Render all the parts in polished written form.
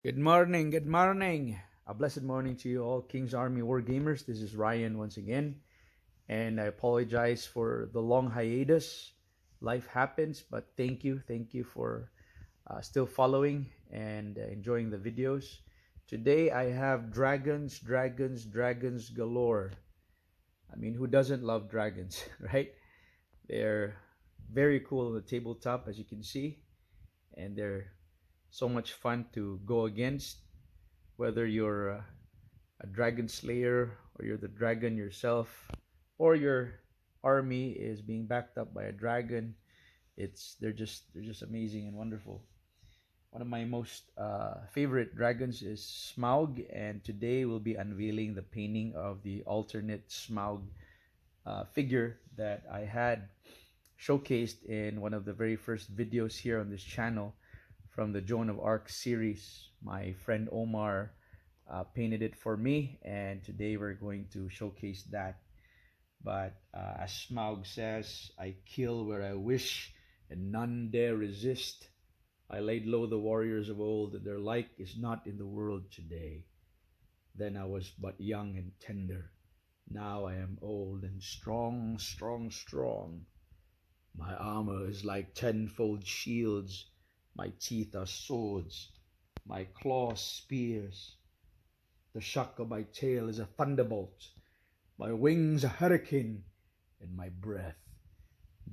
Good morning, good morning. A blessed morning to you all, King's Army Wargamers. This is Ryan once again, and I apologize for the long hiatus. Life happens, but thank you for still following and enjoying the videos. Today I have dragons galore. I mean, who doesn't love dragons, right? They're very cool on the tabletop, as you can see, and they're so much fun to go against, whether you're a dragon slayer or you're the dragon yourself or your army is being backed up by a dragon. They're just amazing and wonderful. One of my most favorite dragons is SMAUG, and today we'll be unveiling the painting of the alternate SMAUG figure that I had showcased in one of the very first videos here on this channel from the Joan of Arc series. My friend Omar painted it for me, and today we're going to showcase that. But as Smaug says, I kill where I wish, and none dare resist. I laid low the warriors of old, and their like is not in the world today. Then I was but young and tender. Now I am old and strong, strong, strong. My armor is like tenfold shields. My teeth are swords. My claws spears. The shock of my tail is a thunderbolt. My wings a hurricane, and my breath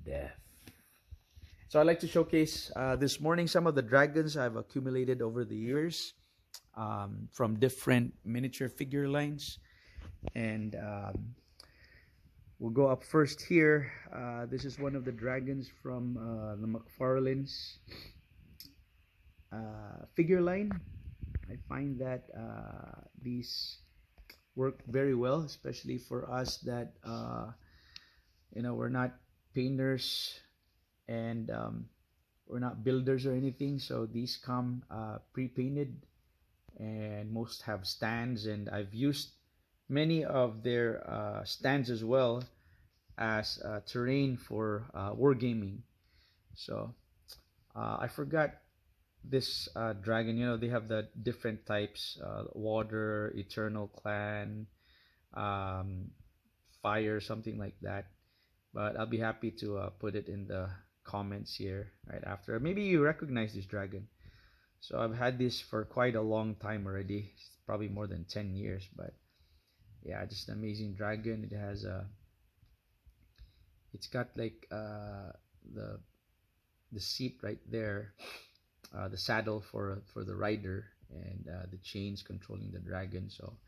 death. So I'd like to showcase this morning some of the dragons I've accumulated over the years from different miniature figure lines. And we'll go up first here. This is one of the dragons from the Mcfarlanes figure line. I find that these work very well, especially for us that we're not painters and we're not builders or anything. So these come pre-painted, and most have stands, and I've used many of their stands as well as terrain for wargaming. So I forgot this dragon. They have the different types: water, eternal clan, fire, something like that. But I'll be happy to put it in the comments here right after. Maybe you recognize this dragon. So I've had this for quite a long time already. It's probably more than 10 years. But yeah, just an amazing dragon. It's got like the seat right there, the saddle for the rider, and the chains controlling the dragon. So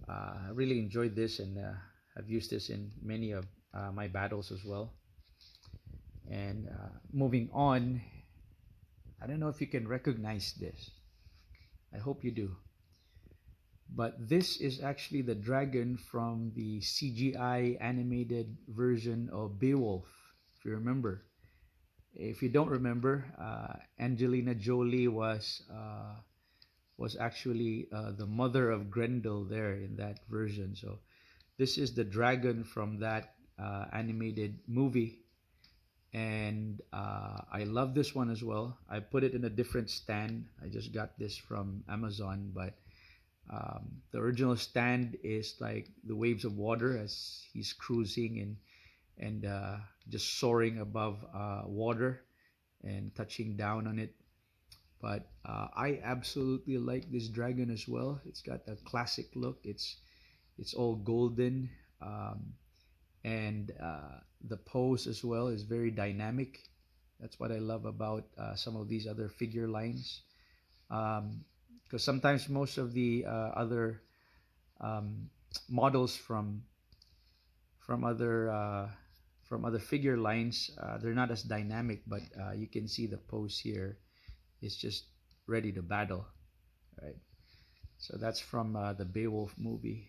I really enjoyed this, and I've used this in many of my battles as well. And moving on, I don't know if you can recognize this. I hope you do. But this is actually the dragon from the CGI animated version of Beowulf, if you remember. If you don't remember, Angelina Jolie was actually the mother of Grendel there in that version. So this is the dragon from that animated movie, and I love this one as well. I put it in a different stand. I just got this from Amazon, but the original stand is like the waves of water as he's cruising and just soaring above water and touching down on it. But I absolutely like this dragon as well. It's got a classic look. It's all golden, and the pose as well is very dynamic. That's what I love about some of these other figure lines, because sometimes most of the other models from other figure lines, they're not as dynamic, but you can see the pose here is just ready to battle, right? So that's from the Beowulf movie.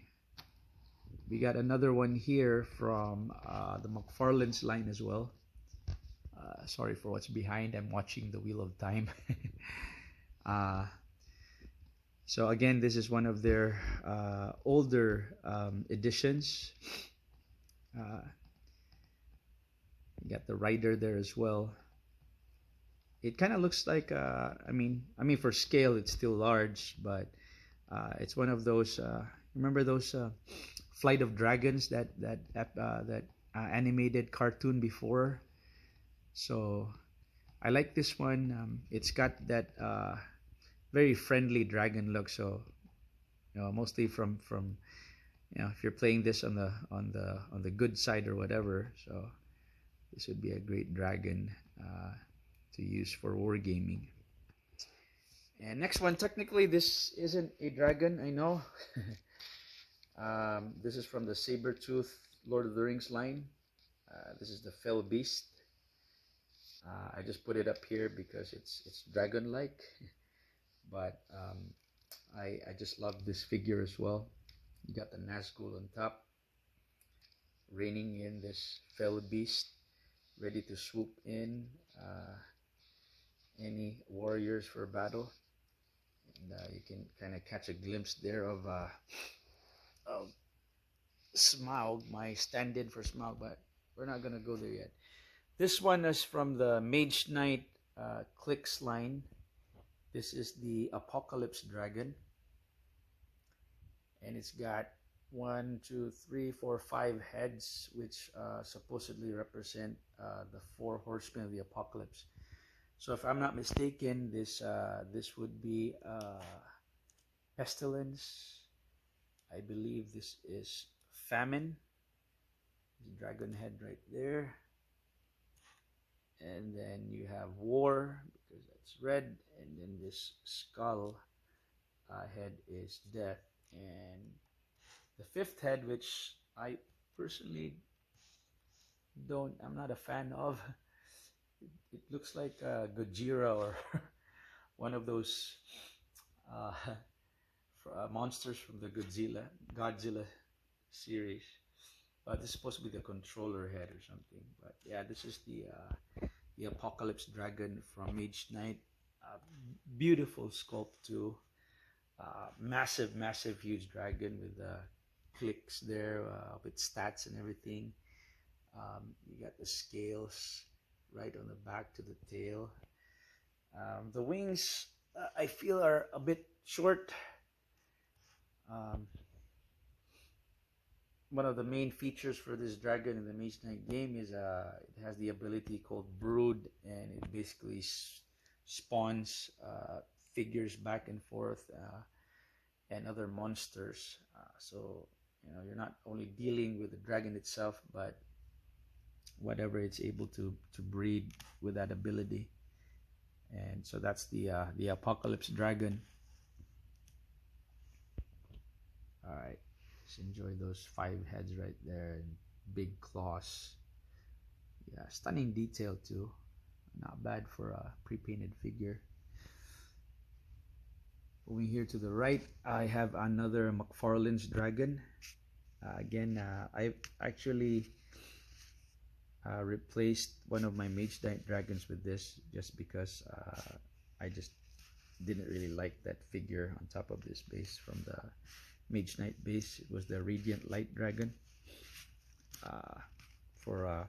We got another one here from the Mcfarlanes line as well. Sorry for what's behind. I'm watching the Wheel of Time. So again, this is one of their older editions. You got the rider there as well. it kind of looks like I mean for scale it's still large, but it's one of those remember those Flight of Dragons that animated cartoon before. So I like this one. It's got that very friendly dragon look. So mostly from if you're playing this on the good side or whatever. So this would be a great dragon to use for wargaming. And next one, technically this isn't a dragon, I know. This is from the Saber-Tooth Lord of the Rings line. This is the Fell Beast. I just put it up here because it's dragon-like, but I just love this figure as well. You got the Nazgul on top, reining in this Fell Beast, ready to swoop in any warriors for battle. And you can kind of catch a glimpse there of SMAUG, my stand-in for SMAUG, but we're not gonna go there yet. This one is from the Mage Knight Clicks line. This is the Apocalypse Dragon, and it's got 1, 2, 3, 4, 5 heads, which supposedly represent the 4 horsemen of the apocalypse. So if I'm not mistaken, this would be pestilence. I believe this is famine. The dragon head right there. And then you have war, because that's red. And then this skull head is death. And the 5th head, which I personally I'm not a fan of. It looks like Gojira or one of those monsters from the Godzilla series. But this is supposed to be the controller head or something. But yeah, this is the Apocalypse Dragon from Mage Knight. Beautiful sculpt too. Massive, huge dragon with clicks there with stats and everything. You got the scales right on the back to the tail. The wings I feel are a bit short. One of the main features for this dragon in the Mage Knight game is it has the ability called Brood, and it basically spawns figures back and forth and other monsters. So you're not only dealing with the dragon itself, but whatever it's able to breed with that ability. And so that's the Apocalypse Dragon. All right, just enjoy those 5 heads right there and big claws. Yeah, stunning detail too. Not bad for a pre-painted figure. Moving here to the right, I have another Mcfarlanes dragon. Again, I've actually replaced one of my Mage Knight dragons with this, just because I just didn't really like that figure on top of this base from the Mage Knight base. It was the Radiant Light Dragon. For a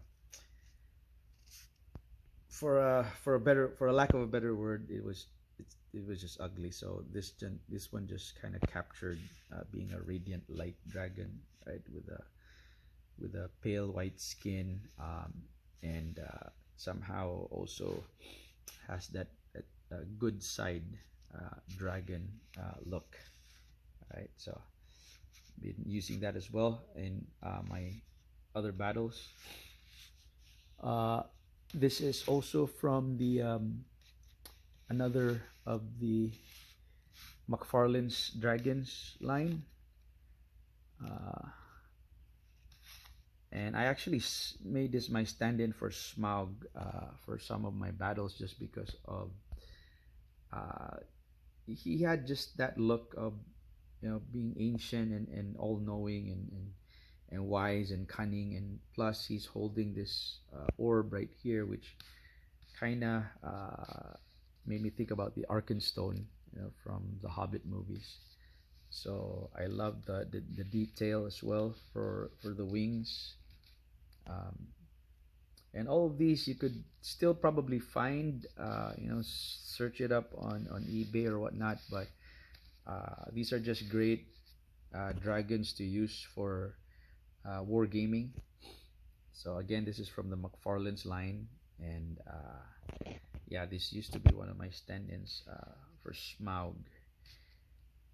lack of a better word, it was just ugly. So this one just kind of captured being a Radiant Light Dragon, right, with a pale white skin, and somehow also has that good side dragon look. Right, so been using that as well in my other battles. This is also from the another of the Mcfarlanes dragons line. And I actually made this my stand-in for SMAUG for some of my battles, just because of he had just that look of being ancient and all-knowing and wise and cunning, and plus he's holding this orb right here, which kind of made me think about the Arkenstone from the Hobbit movies. So I love the detail as well for the wings. And all of these you could still probably find, search it up on eBay or whatnot. But these are just great dragons to use for wargaming. So again, this is from the Mcfarlanes line, and yeah, this used to be one of my stand-ins for SMAUG.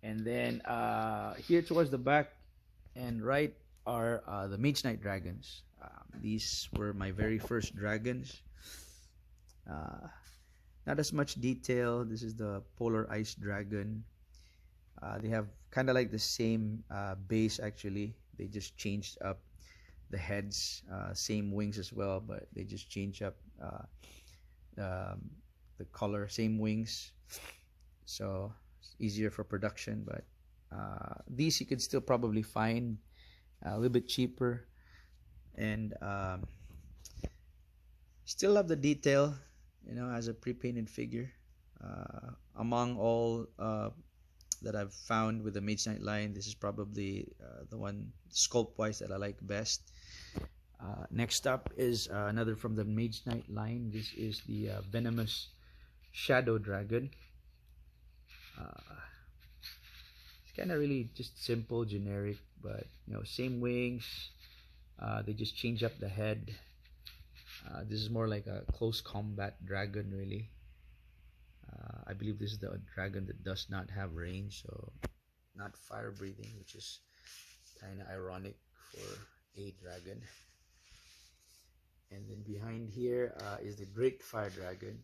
And then here towards the back and right are the Mage Knight dragons. These were my very first dragons. Not as much detail. This is the Polar Ice Dragon. They have kind of like the same base actually. They just changed up the heads, same wings as well, but they just change up the color, same wings, so it's easier for production. But these you could still probably find a little bit cheaper, and still have the detail, as a pre-painted figure. Among all that I've found with the Mage Knight line, this is probably the one sculpt wise that I like best. Next up is another from the Mage Knight line. This is the Venomous Shadow Dragon. It's kind of really just simple, generic, but same wings. They just change up the head. This is more like a close combat dragon, really. I believe this is the dragon that does not have range, so not fire breathing, which is kind of ironic for a dragon. And then behind here is the Great Fire Dragon,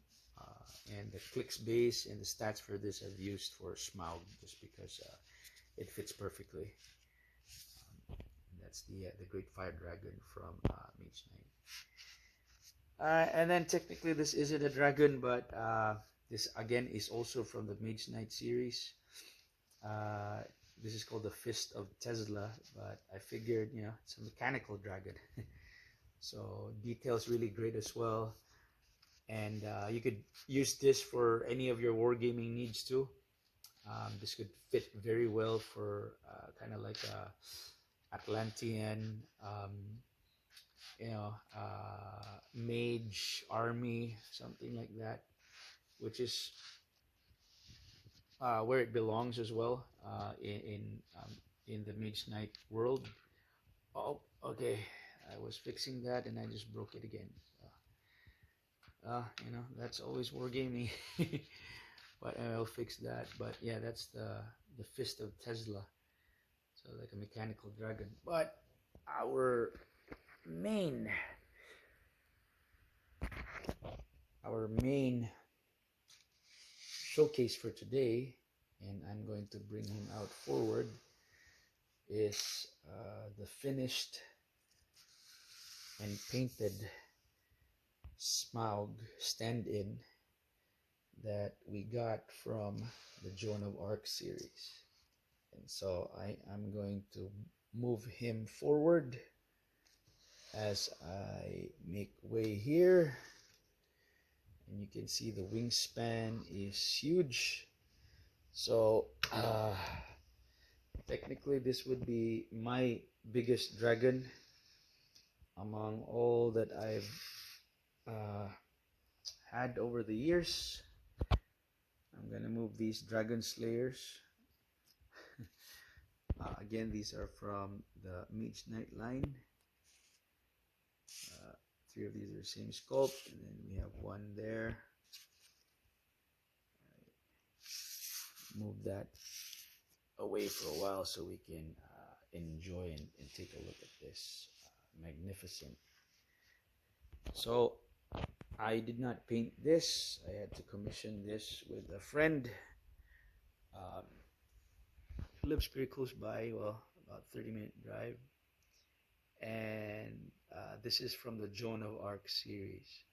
and the clicks base and the stats for this I've used for SMAUG just because it fits perfectly. That's the Great Fire Dragon from Mage Knight. And then technically this isn't a dragon, but this again is also from the Mage Knight series. This is called the Fist of Tesla, but I figured it's a mechanical dragon. So details really great as well, and you could use this for any of your wargaming needs too. This could fit very well for kind of like a Atlantean, mage army, something like that, which is where it belongs as well, in the Mage Knight world. Oh, okay. I was fixing that and I just broke it again. That's always wargaming. But I'll fix that. But yeah, that's the Fist of Tesla. So like a mechanical dragon. But our main showcase for today, and I'm going to bring him out forward, is the finished and painted SMAUG stand-in that we got from the Joan of Arc series. And so I'm going to move him forward as I make way here, and you can see the wingspan is huge. So technically this would be my biggest dragon among all that I've had over the years. I'm gonna move these dragon slayers. Again, these are from the Mage Knight line. 3 of these are the same sculpt, and then we have one there. Move that away for a while so we can enjoy and take a look at this magnificent. So I did not paint this. I had to commission this with a friend who lives pretty close by, well, about 30-minute drive. And this is from the Joan of Arc series.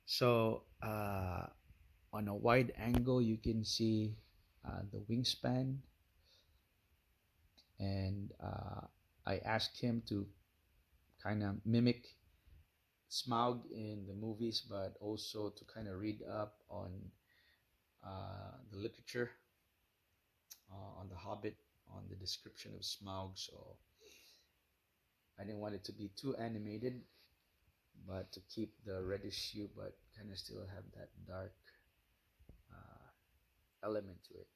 So on a wide angle you can see the wingspan, and I asked him to kind of mimic SMAUG in the movies, but also to kind of read up on the literature, on The Hobbit, on the description of SMAUG. So I didn't want it to be too animated, but to keep the reddish hue, but kind of still have that dark element to it.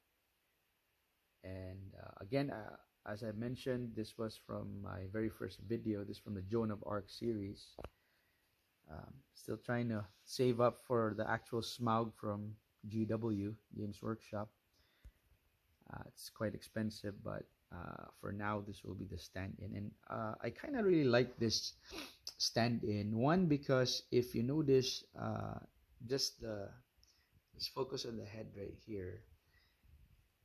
And again, as I mentioned, this was from my very first video. This is from the Joan of Arc series. Still trying to save up for the actual SMAUG from GW, Games Workshop. It's quite expensive, but for now, this will be the stand-in. And I kind of really like this stand-in. One, because if you notice, let's focus on the head right here.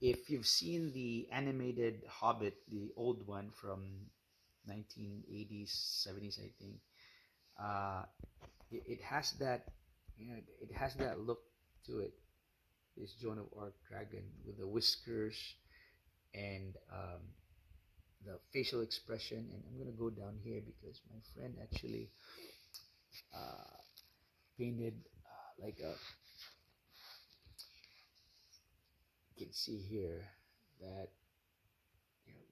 If you've seen the animated Hobbit, the old one from 1980s, 70s, I think, it has that, it has that look to it. This Joan of Arc dragon with the whiskers and the facial expression. And I'm gonna go down here because my friend actually painted like a. You can see here that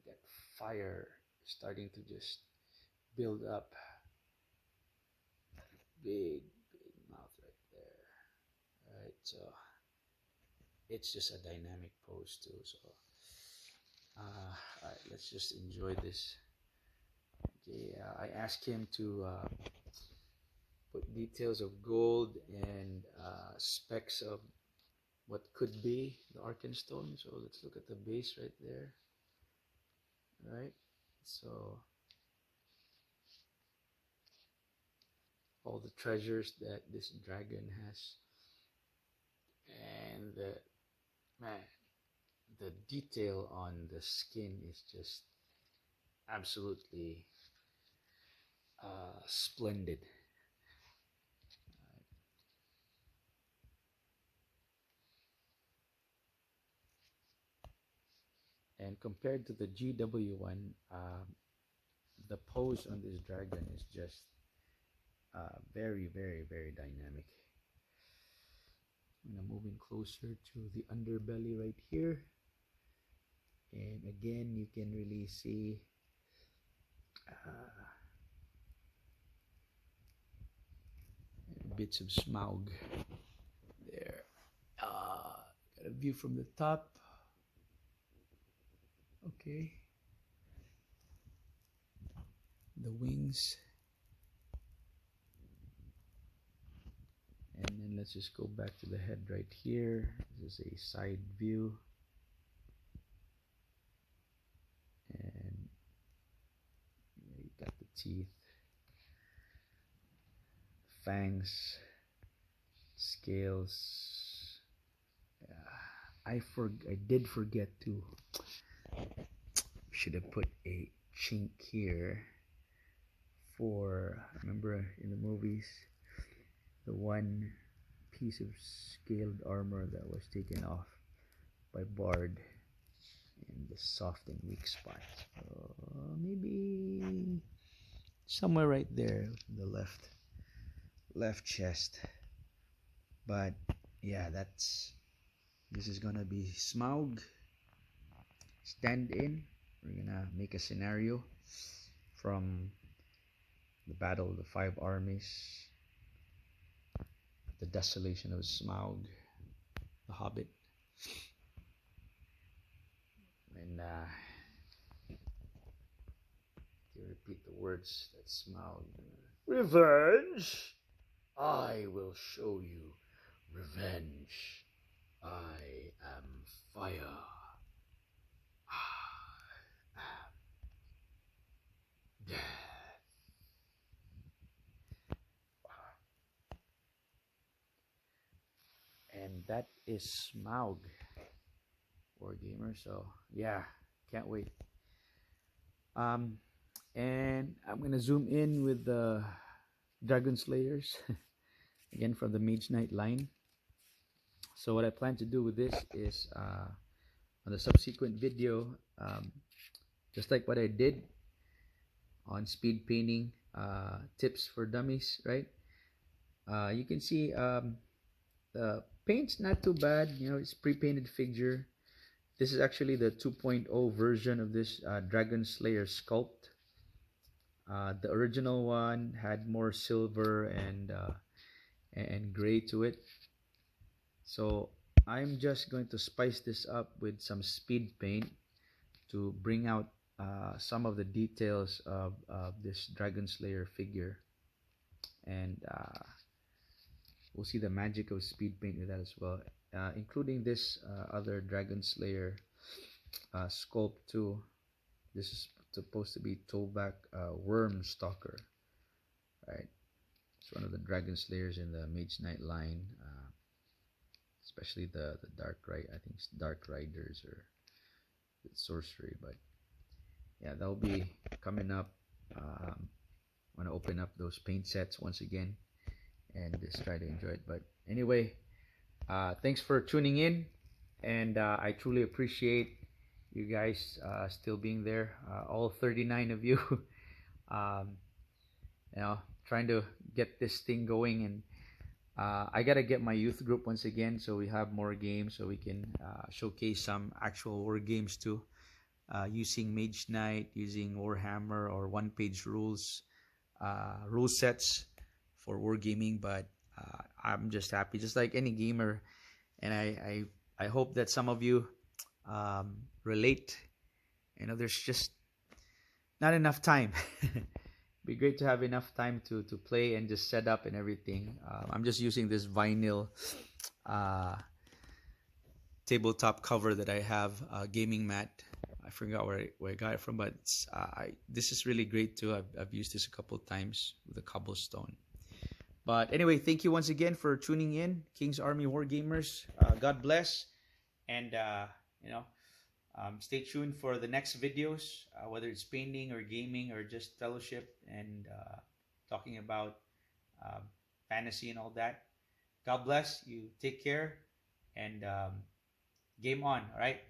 that fire starting to just build up. Big mouth right there. Right, so it's just a dynamic pose too. So all right, let's just enjoy this. Okay, I asked him to put details of gold and specks of what could be the Arkenstone. So let's look at the base right there. Right, so all the treasures that this dragon has, and the detail on the skin is just absolutely splendid. And compared to the GW one, the pose on this dragon is just very, very, very dynamic. I'm moving closer to the underbelly right here, and again you can really see bits of SMAUG there. Got a view from the top. Okay, the wings, and then let's just go back to the head right here. This is a side view, and you got the teeth, fangs, scales. I did forget to. Should have put a chink here for, remember in the movies, the one piece of scaled armor that was taken off by Bard in the soft and weak spot. Maybe somewhere right there in the left chest. But yeah, this is gonna be SMAUG stand-in. We're gonna make a scenario from the Battle of the Five Armies, the Desolation of SMAUG, the Hobbit, and to repeat the words that SMAUG. Revenge! I will show you revenge. I am fire. Death. And that is SMAUG Wargamer. So yeah, can't wait. And I'm gonna zoom in with the Dragon Slayers again from the Mage Knight line. So what I plan to do with this is on the subsequent video, just like what I did on speed painting tips for dummies, right? You can see the paint's not too bad, it's pre-painted figure. This is actually the 2.0 version of this Dragon Slayer sculpt. The original one had more silver and gray to it. So I'm just going to spice this up with some speed paint to bring out some of the details of this Dragon Slayer figure. And we'll see the magic of speed paint with that as well, including this other Dragon Slayer sculpt too. This is supposed to be Tovak Worm Stalker, right? It's one of the Dragon Slayers in the Mage Knight line, especially the Dark Ride. I think it's Dark Riders or sorcery, but yeah, that'll be coming up. Want to open up those paint sets once again and just try to enjoy it. But anyway, thanks for tuning in, and I truly appreciate you guys still being there, all 39 of you. um, Trying to get this thing going, and I gotta get my youth group once again, so we have more games, so we can showcase some actual war games too, using Mage Knight, using Warhammer or one-page rules, rule sets for wargaming. But I'm just happy, just like any gamer, and I hope that some of you relate. There's just not enough time. Be great to have enough time to play and just set up and everything. I'm just using this vinyl tabletop cover that I have, gaming mat. I forgot where I got it from, but this is really great too. I've used this a couple of times with the cobblestone. But anyway, thank you once again for tuning in, King's Army Wargamers. God bless, and stay tuned for the next videos, whether it's painting or gaming or just fellowship and talking about fantasy and all that. God bless you. Take care, and game on. All right.